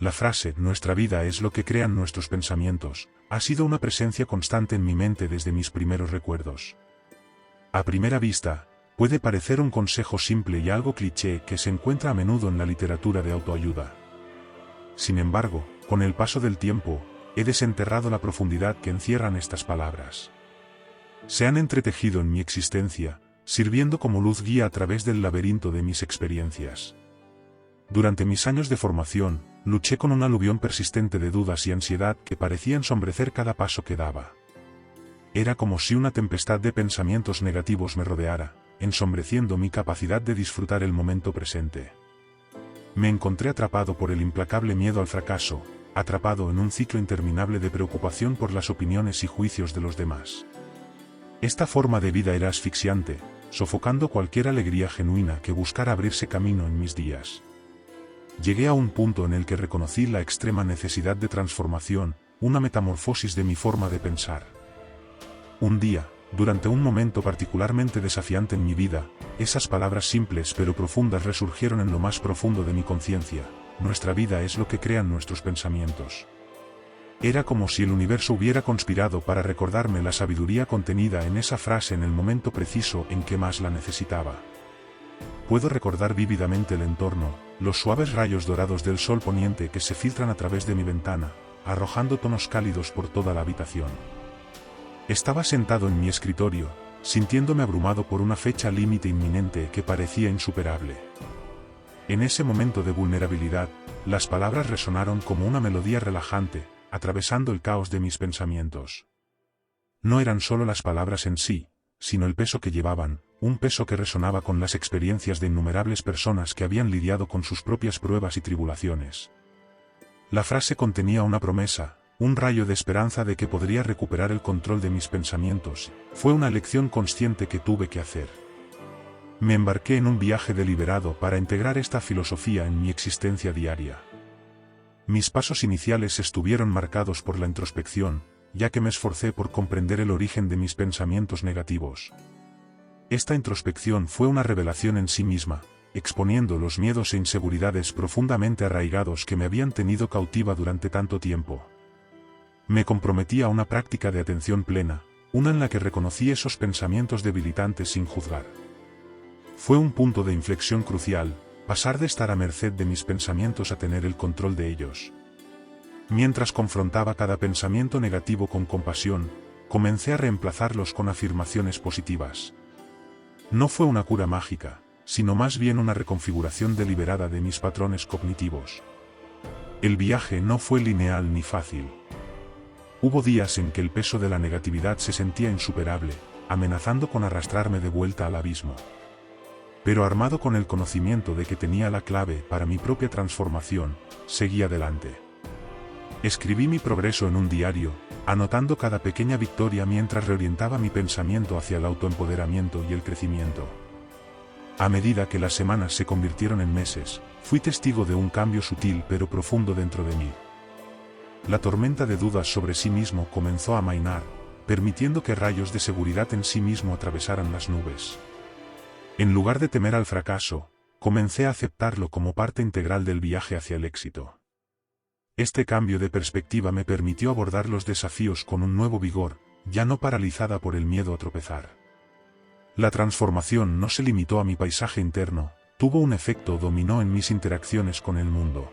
La frase «nuestra vida es lo que crean nuestros pensamientos» ha sido una presencia constante en mi mente desde mis primeros recuerdos. A primera vista, puede parecer un consejo simple y algo cliché que se encuentra a menudo en la literatura de autoayuda. Sin embargo, con el paso del tiempo, he desenterrado la profundidad que encierran estas palabras. Se han entretejido en mi existencia, sirviendo como luz guía a través del laberinto de mis experiencias. Durante mis años de formación, luché con un aluvión persistente de dudas y ansiedad que parecía ensombrecer cada paso que daba. Era como si una tempestad de pensamientos negativos me rodeara, ensombreciendo mi capacidad de disfrutar el momento presente. Me encontré atrapado por el implacable miedo al fracaso, atrapado en un ciclo interminable de preocupación por las opiniones y juicios de los demás. Esta forma de vida era asfixiante, sofocando cualquier alegría genuina que buscara abrirse camino en mis días. Llegué a un punto en el que reconocí la extrema necesidad de transformación, una metamorfosis de mi forma de pensar. Un día, durante un momento particularmente desafiante en mi vida, esas palabras simples pero profundas resurgieron en lo más profundo de mi conciencia: nuestra vida es lo que crean nuestros pensamientos. Era como si el universo hubiera conspirado para recordarme la sabiduría contenida en esa frase en el momento preciso en que más la necesitaba. Puedo recordar vívidamente el entorno, los suaves rayos dorados del sol poniente que se filtran a través de mi ventana, arrojando tonos cálidos por toda la habitación. Estaba sentado en mi escritorio, sintiéndome abrumado por una fecha límite inminente que parecía insuperable. En ese momento de vulnerabilidad, las palabras resonaron como una melodía relajante, atravesando el caos de mis pensamientos. No eran solo las palabras en sí, sino el peso que llevaban, un peso que resonaba con las experiencias de innumerables personas que habían lidiado con sus propias pruebas y tribulaciones. La frase contenía una promesa, un rayo de esperanza de que podría recuperar el control de mis pensamientos. Fue una elección consciente que tuve que hacer. Me embarqué en un viaje deliberado para integrar esta filosofía en mi existencia diaria. Mis pasos iniciales estuvieron marcados por la introspección, ya que me esforcé por comprender el origen de mis pensamientos negativos. Esta introspección fue una revelación en sí misma, exponiendo los miedos e inseguridades profundamente arraigados que me habían tenido cautiva durante tanto tiempo. Me comprometí a una práctica de atención plena, una en la que reconocí esos pensamientos debilitantes sin juzgar. Fue un punto de inflexión crucial, pasar de estar a merced de mis pensamientos a tener el control de ellos. Mientras confrontaba cada pensamiento negativo con compasión, comencé a reemplazarlos con afirmaciones positivas. No fue una cura mágica, sino más bien una reconfiguración deliberada de mis patrones cognitivos. El viaje no fue lineal ni fácil. Hubo días en que el peso de la negatividad se sentía insuperable, amenazando con arrastrarme de vuelta al abismo. Pero armado con el conocimiento de que tenía la clave para mi propia transformación, seguí adelante. Escribí mi progreso en un diario, anotando cada pequeña victoria mientras reorientaba mi pensamiento hacia el autoempoderamiento y el crecimiento. A medida que las semanas se convirtieron en meses, fui testigo de un cambio sutil pero profundo dentro de mí. La tormenta de dudas sobre sí mismo comenzó a amainar, permitiendo que rayos de seguridad en sí mismo atravesaran las nubes. En lugar de temer al fracaso, comencé a aceptarlo como parte integral del viaje hacia el éxito. Este cambio de perspectiva me permitió abordar los desafíos con un nuevo vigor, ya no paralizada por el miedo a tropezar. La transformación no se limitó a mi paisaje interno, tuvo un efecto dominó en mis interacciones con el mundo.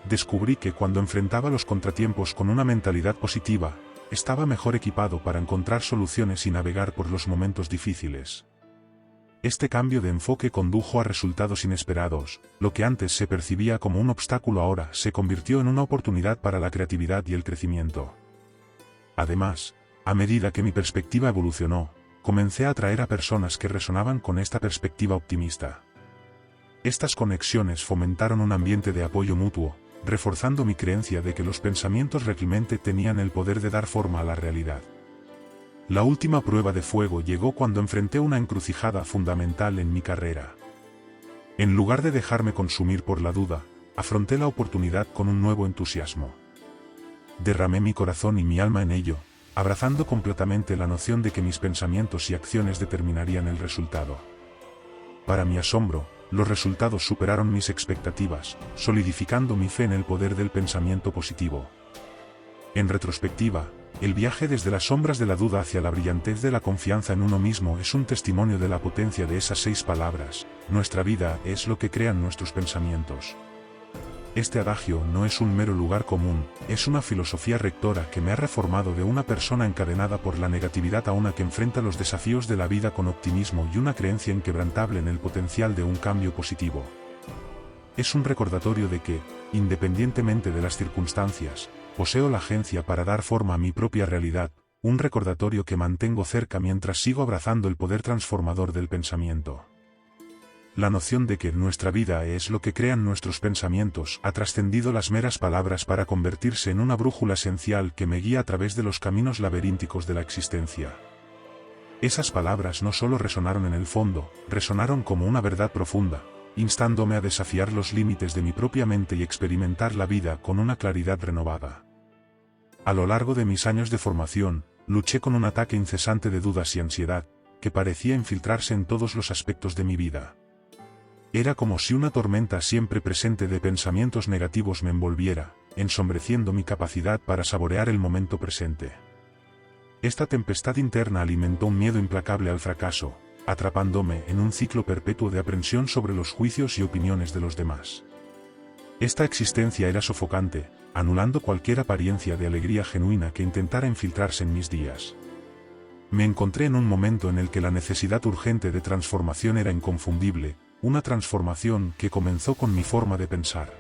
Descubrí que cuando enfrentaba los contratiempos con una mentalidad positiva, estaba mejor equipado para encontrar soluciones y navegar por los momentos difíciles. Este cambio de enfoque condujo a resultados inesperados, lo que antes se percibía como un obstáculo ahora se convirtió en una oportunidad para la creatividad y el crecimiento. Además, a medida que mi perspectiva evolucionó, comencé a atraer a personas que resonaban con esta perspectiva optimista. Estas conexiones fomentaron un ambiente de apoyo mutuo, reforzando mi creencia de que los pensamientos realmente tenían el poder de dar forma a la realidad. La última prueba de fuego llegó cuando enfrenté una encrucijada fundamental en mi carrera. En lugar de dejarme consumir por la duda, afronté la oportunidad con un nuevo entusiasmo. Derramé mi corazón y mi alma en ello, abrazando completamente la noción de que mis pensamientos y acciones determinarían el resultado. Para mi asombro, los resultados superaron mis expectativas, solidificando mi fe en el poder del pensamiento positivo. En retrospectiva, el viaje desde las sombras de la duda hacia la brillantez de la confianza en uno mismo es un testimonio de la potencia de esas 6 palabras: nuestra vida es lo que crean nuestros pensamientos. Este adagio no es un mero lugar común, es una filosofía rectora que me ha reformado de una persona encadenada por la negatividad a una que enfrenta los desafíos de la vida con optimismo y una creencia inquebrantable en el potencial de un cambio positivo. Es un recordatorio de que, independientemente de las circunstancias, poseo la agencia para dar forma a mi propia realidad, un recordatorio que mantengo cerca mientras sigo abrazando el poder transformador del pensamiento. La noción de que nuestra vida es lo que crean nuestros pensamientos ha trascendido las meras palabras para convertirse en una brújula esencial que me guía a través de los caminos laberínticos de la existencia. Esas palabras no solo resonaron en el fondo, resonaron como una verdad profunda, instándome a desafiar los límites de mi propia mente y experimentar la vida con una claridad renovada. A lo largo de mis años de formación, luché con un ataque incesante de dudas y ansiedad, que parecía infiltrarse en todos los aspectos de mi vida. Era como si una tormenta siempre presente de pensamientos negativos me envolviera, ensombreciendo mi capacidad para saborear el momento presente. Esta tempestad interna alimentó un miedo implacable al fracaso, atrapándome en un ciclo perpetuo de aprensión sobre los juicios y opiniones de los demás. Esta existencia era sofocante, anulando cualquier apariencia de alegría genuina que intentara infiltrarse en mis días. Me encontré en un momento en el que la necesidad urgente de transformación era inconfundible, una transformación que comenzó con mi forma de pensar.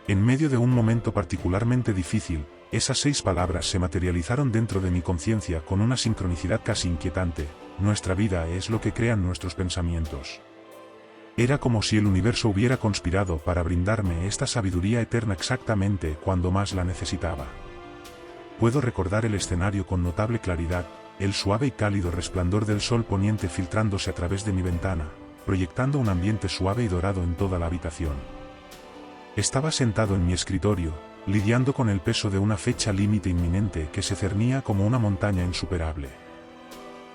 En medio de un momento particularmente difícil, esas 6 palabras se materializaron dentro de mi conciencia con una sincronicidad casi inquietante: nuestra vida es lo que crean nuestros pensamientos. Era como si el universo hubiera conspirado para brindarme esta sabiduría eterna exactamente cuando más la necesitaba. Puedo recordar el escenario con notable claridad, el suave y cálido resplandor del sol poniente filtrándose a través de mi ventana, proyectando un ambiente suave y dorado en toda la habitación. Estaba sentado en mi escritorio, lidiando con el peso de una fecha límite inminente que se cernía como una montaña insuperable.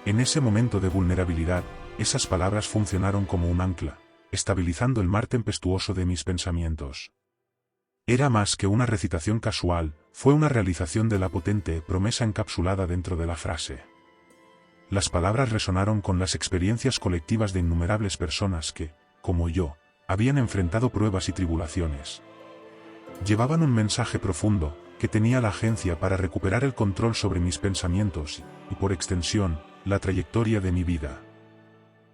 En ese momento de vulnerabilidad, esas palabras funcionaron como un ancla, estabilizando el mar tempestuoso de mis pensamientos. Era más que una recitación casual, fue una realización de la potente promesa encapsulada dentro de la frase. Las palabras resonaron con las experiencias colectivas de innumerables personas que, como yo, habían enfrentado pruebas y tribulaciones. Llevaban un mensaje profundo, que tenía la agencia para recuperar el control sobre mis pensamientos y, por extensión, la trayectoria de mi vida.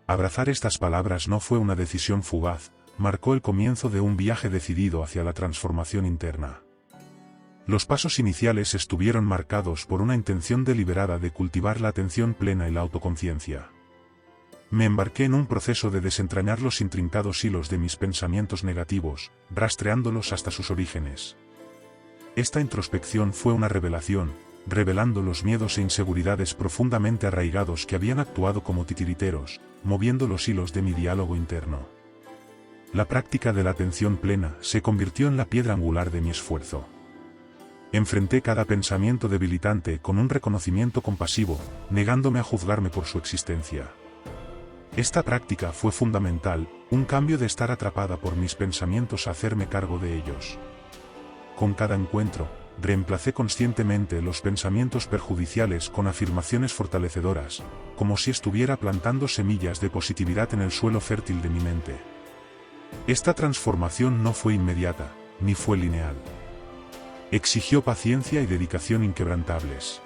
Abrazar estas palabras no fue una decisión fugaz, marcó el comienzo de un viaje decidido hacia la transformación interna. Los pasos iniciales estuvieron marcados por una intención deliberada de cultivar la atención plena y la autoconciencia. Me embarqué en un proceso de desentrañar los intrincados hilos de mis pensamientos negativos, rastreándolos hasta sus orígenes. Esta introspección fue una revelación, revelando los miedos e inseguridades profundamente arraigados que habían actuado como titiriteros, moviendo los hilos de mi diálogo interno. La práctica de la atención plena se convirtió en la piedra angular de mi esfuerzo. Enfrenté cada pensamiento debilitante con un reconocimiento compasivo, negándome a juzgarme por su existencia. Esta práctica fue fundamental, un cambio de estar atrapada por mis pensamientos a hacerme cargo de ellos. Con cada encuentro, reemplacé conscientemente los pensamientos perjudiciales con afirmaciones fortalecedoras, como si estuviera plantando semillas de positividad en el suelo fértil de mi mente. Esta transformación no fue inmediata, ni fue lineal. Exigió paciencia y dedicación inquebrantables.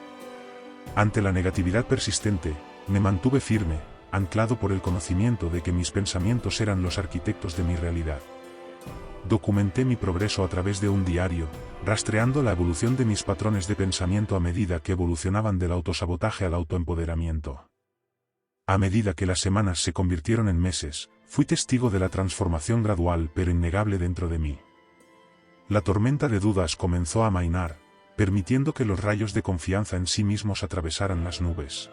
Ante la negatividad persistente, me mantuve firme, anclado por el conocimiento de que mis pensamientos eran los arquitectos de mi realidad. Documenté mi progreso a través de un diario, rastreando la evolución de mis patrones de pensamiento a medida que evolucionaban del autosabotaje al autoempoderamiento. A medida que las semanas se convirtieron en meses, fui testigo de la transformación gradual pero innegable dentro de mí. La tormenta de dudas comenzó a amainar, permitiendo que los rayos de confianza en sí mismos atravesaran las nubes.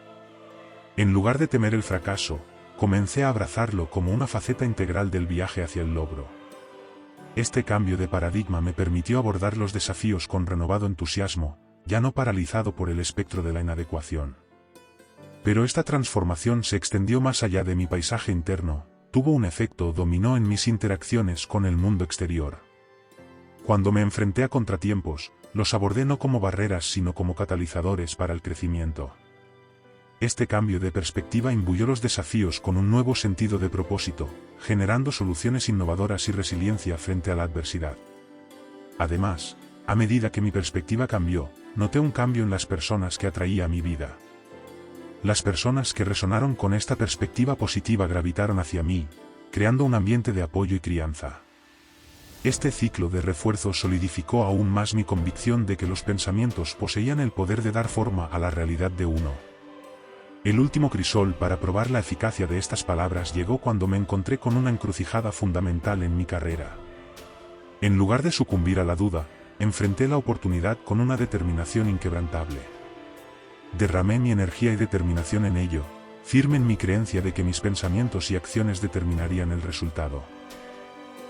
En lugar de temer el fracaso, comencé a abrazarlo como una faceta integral del viaje hacia el logro. Este cambio de paradigma me permitió abordar los desafíos con renovado entusiasmo, ya no paralizado por el espectro de la inadecuación. Pero esta transformación se extendió más allá de mi paisaje interno, tuvo un efecto dominó en mis interacciones con el mundo exterior. Cuando me enfrenté a contratiempos, los abordé no como barreras sino como catalizadores para el crecimiento. Este cambio de perspectiva imbuyó los desafíos con un nuevo sentido de propósito, generando soluciones innovadoras y resiliencia frente a la adversidad. Además, a medida que mi perspectiva cambió, noté un cambio en las personas que atraía a mi vida. Las personas que resonaron con esta perspectiva positiva gravitaron hacia mí, creando un ambiente de apoyo y crianza. Este ciclo de refuerzo solidificó aún más mi convicción de que los pensamientos poseían el poder de dar forma a la realidad de uno. El último crisol para probar la eficacia de estas palabras llegó cuando me encontré con una encrucijada fundamental en mi carrera. En lugar de sucumbir a la duda, enfrenté la oportunidad con una determinación inquebrantable. Derramé mi energía y determinación en ello, firme en mi creencia de que mis pensamientos y acciones determinarían el resultado.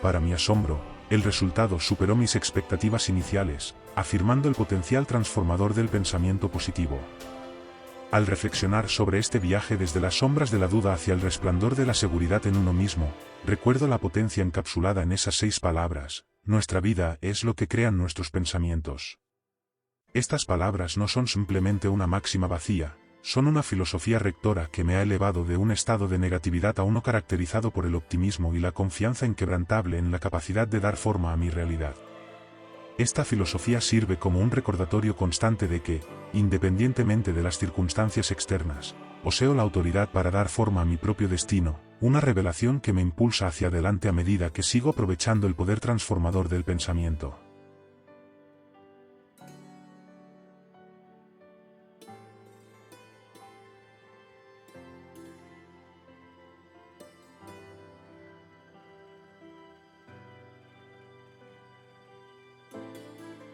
Para mi asombro, el resultado superó mis expectativas iniciales, afirmando el potencial transformador del pensamiento positivo. Al reflexionar sobre este viaje desde las sombras de la duda hacia el resplandor de la seguridad en uno mismo, recuerdo la potencia encapsulada en esas 6 palabras: nuestra vida es lo que crean nuestros pensamientos. Estas palabras no son simplemente una máxima vacía, son una filosofía rectora que me ha elevado de un estado de negatividad a uno caracterizado por el optimismo y la confianza inquebrantable en la capacidad de dar forma a mi realidad. Esta filosofía sirve como un recordatorio constante de que, independientemente de las circunstancias externas, poseo la autoridad para dar forma a mi propio destino, una revelación que me impulsa hacia adelante a medida que sigo aprovechando el poder transformador del pensamiento.